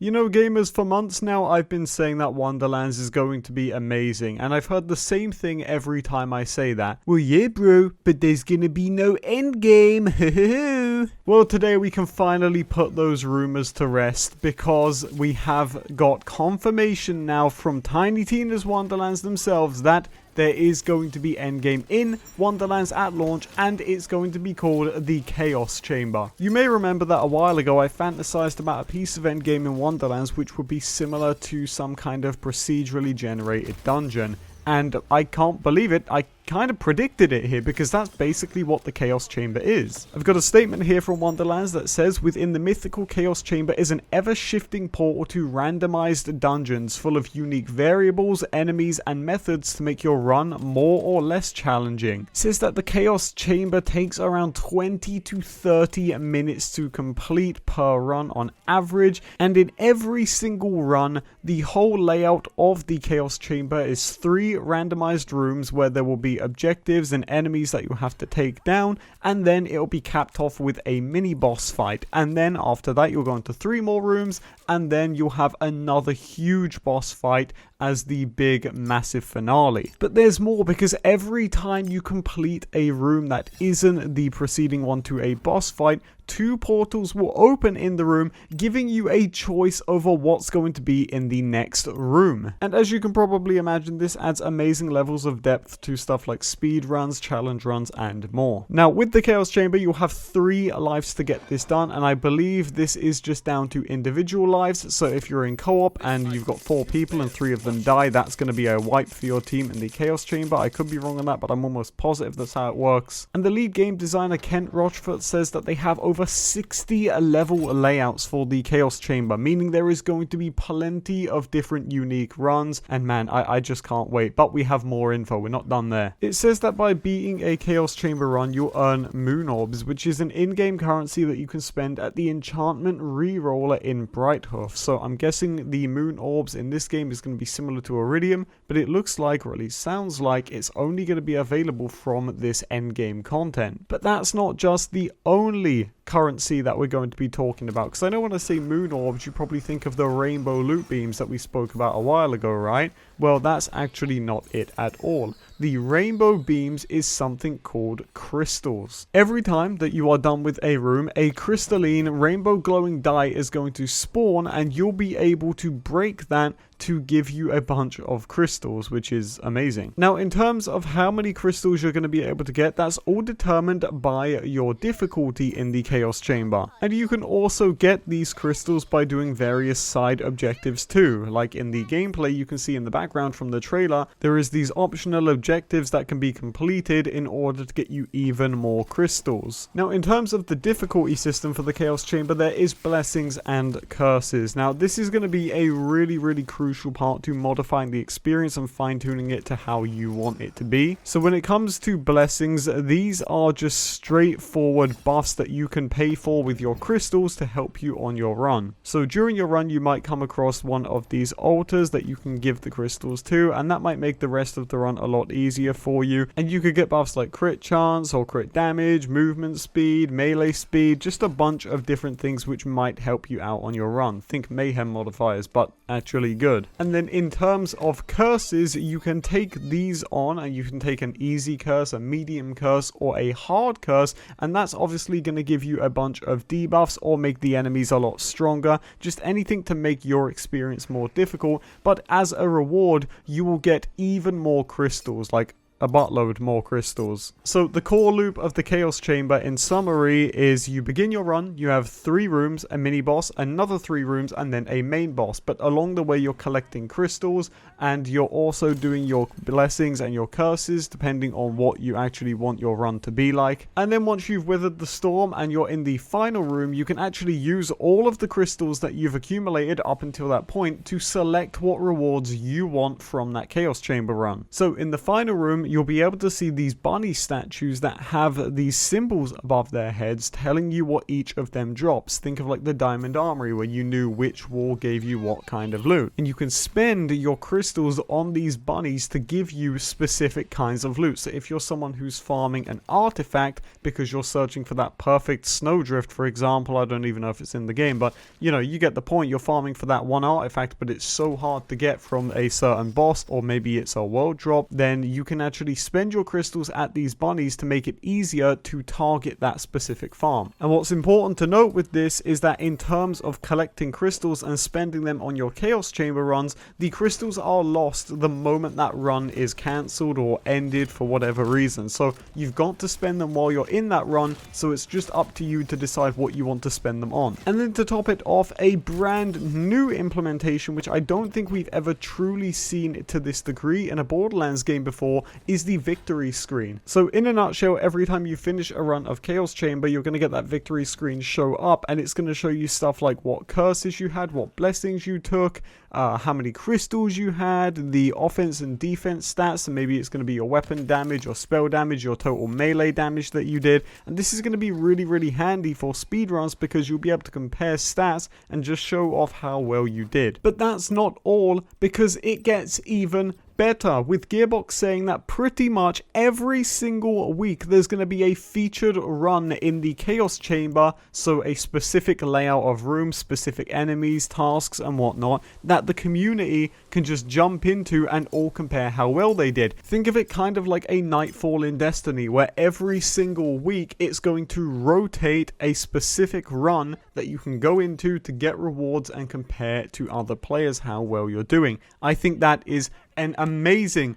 You know, gamers, for months now I've been saying that Wonderlands is going to be amazing, and I've heard the same thing every time I say that. Well, yeah bro, but there's gonna be no endgame. Well, today we can finally put those rumors to rest, because we have got confirmation now from Tiny Tina's Wonderlands themselves that there is going to be endgame in Wonderlands at launch, and it's going to be called the Chaos Chamber. You may remember that a while ago I fantasized about a piece of endgame in Wonderlands which would be similar to some kind of procedurally generated dungeon. And I can't believe it, I kind of predicted it here, because that's basically what the Chaos Chamber is. I've got a statement here from Wonderlands that says, within the mythical Chaos Chamber is an ever-shifting portal to randomized dungeons full of unique variables, enemies, and methods to make your run more or less challenging. It says that the Chaos Chamber takes around 20 to 30 minutes to complete per run on average, and in every single run, the whole layout of the Chaos Chamber is 3 randomized rooms where there will be objectives and enemies that you have to take down, and then it'll be capped off with a mini boss fight, and then after that you'll go into 3 more rooms, and then you'll have another huge boss fight as the big massive finale. But there's more, because every time you complete a room that isn't the preceding one to a boss fight, 2 portals will open in the room, giving you a choice over what's going to be in the next room. And as you can probably imagine, this adds amazing levels of depth to stuff like speed runs, challenge runs, and more. Now, with the Chaos Chamber, you'll have 3 lives to get this done, and I believe this is just down to individual lives. So if you're in co-op and you've got 4 people and 3 of them die, that's going to be a wipe for your team in the Chaos Chamber. I could be wrong on that, but I'm almost positive that's how it works. And the lead game designer Kent Rochford says that they have over 60 level layouts for the Chaos Chamber, meaning there is going to be plenty of different unique runs, and man, I just can't wait. But we have more info, we're not done there. It says that by beating a Chaos Chamber run, you'll earn Moon Orbs, which is an in-game currency that you can spend at the enchantment reroller in Brighthoof. So I'm guessing the Moon Orbs in this game is going to be similar to Iridium, but it looks like, or at least sounds like, it's only going to be available from this endgame content. But that's not just the only currency that we're going to be talking about, because I know when I say Moon Orbs, you probably think of the rainbow loot beams that we spoke about a while ago, right? Well, that's actually not it at all. The rainbow beams is something called crystals. Every time that you are done with a room, a crystalline rainbow glowing die is going to spawn, and you'll be able to break that to give you a bunch of crystals, which is amazing. Now, in terms of how many crystals you're going to be able to get, that's all determined by your difficulty in the Chaos Chamber. And you can also get these crystals by doing various side objectives too. Like in the gameplay, you can see in the background from the trailer, there is these optional objectives that can be completed in order to get you even more crystals. Now, in terms of the difficulty system for the Chaos Chamber, there is blessings and curses. Now, this is going to be a really crucial part to modifying the experience and fine-tuning it to how you want it to be. So when it comes to blessings, these are just straightforward buffs that you can pay for with your crystals to help you on your run. So during your run, you might come across one of these altars that you can give the crystals to, and that might make the rest of the run a lot easier for you. And you could get buffs like crit chance or crit damage, movement speed, melee speed, just a bunch of different things which might help you out on your run. Think mayhem modifiers, but actually good. And then in terms of curses, you can take these on, and you can take an easy curse, a medium curse, or a hard curse, and that's obviously going to give you a bunch of debuffs or make the enemies a lot stronger, just anything to make your experience more difficult. But as a reward, you will get even more crystals, like a buttload more crystals. So the core loop of the Chaos Chamber in summary is you begin your run, you have 3 rooms, a mini boss, another 3 rooms, and then a main boss. But along the way you're collecting crystals, and you're also doing your blessings and your curses depending on what you actually want your run to be like. And then once you've weathered the storm and you're in the final room, you can actually use all of the crystals that you've accumulated up until that point to select what rewards you want from that Chaos Chamber run. So in the final room, you'll be able to see these bunny statues that have these symbols above their heads telling you what each of them drops. Think of like the Diamond Armory, where you knew which wall gave you what kind of loot. And you can spend your crystals on these bunnies to give you specific kinds of loot. So if you're someone who's farming an artifact because you're searching for that perfect snowdrift, for example, I don't even know if it's in the game, but you know, you get the point. You're farming for that one artifact, but it's so hard to get from a certain boss, or maybe it's a world drop, then you can actually spend your crystals at these bunnies to make it easier to target that specific farm. And what's important to note with this is that in terms of collecting crystals and spending them on your Chaos Chamber runs, the crystals are lost the moment that run is cancelled or ended for whatever reason. So you've got to spend them while you're in that run, so it's just up to you to decide what you want to spend them on. And then to top it off, a brand new implementation, which I don't think we've ever truly seen to this degree in a Borderlands game before, is the victory screen. So in a nutshell, every time you finish a run of Chaos Chamber, you're going to get that victory screen show up, and it's going to show you stuff like what curses you had, what blessings you took, how many crystals you had, the offense and defense stats, and maybe it's going to be your weapon damage or spell damage, your total melee damage that you did. And this is going to be really handy for speedruns, because you'll be able to compare stats and just show off how well you did. But that's not all, because it gets even better, with Gearbox saying that pretty much every single week there's going to be a featured run in the Chaos Chamber, so a specific layout of rooms, specific enemies, tasks and whatnot, that the community can just jump into and all compare how well they did. Think of it kind of like a Nightfall in Destiny, where every single week it's going to rotate a specific run that you can go into to get rewards and compare to other players how well you're doing. I think that is an amazing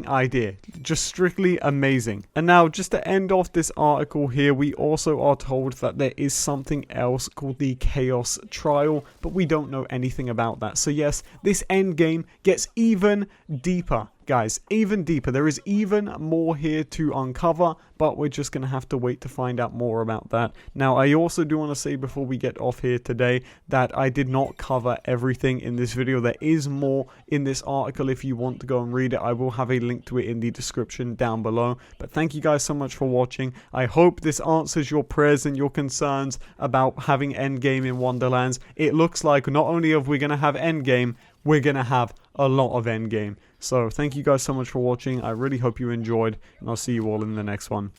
idea, just strictly amazing. And now, just to end off this article here, we also are told that there is something else called the Chaos Trial, but we don't know anything about that. So yes, this end game gets even deeper, guys, even deeper. There is even more here to uncover, but we're just going to have to wait to find out more about that. Now, I also do want to say before we get off here today that I did not cover everything in this video. There is more in this article if you want to go and read it. I will have a link to it in the description down below. But thank you guys so much for watching. I hope this answers your prayers and your concerns about having endgame in Wonderlands. It looks like not only are we going to have endgame, we're going to have a lot of endgame. So thank you guys so much for watching. I really hope you enjoyed, and I'll see you all in the next one.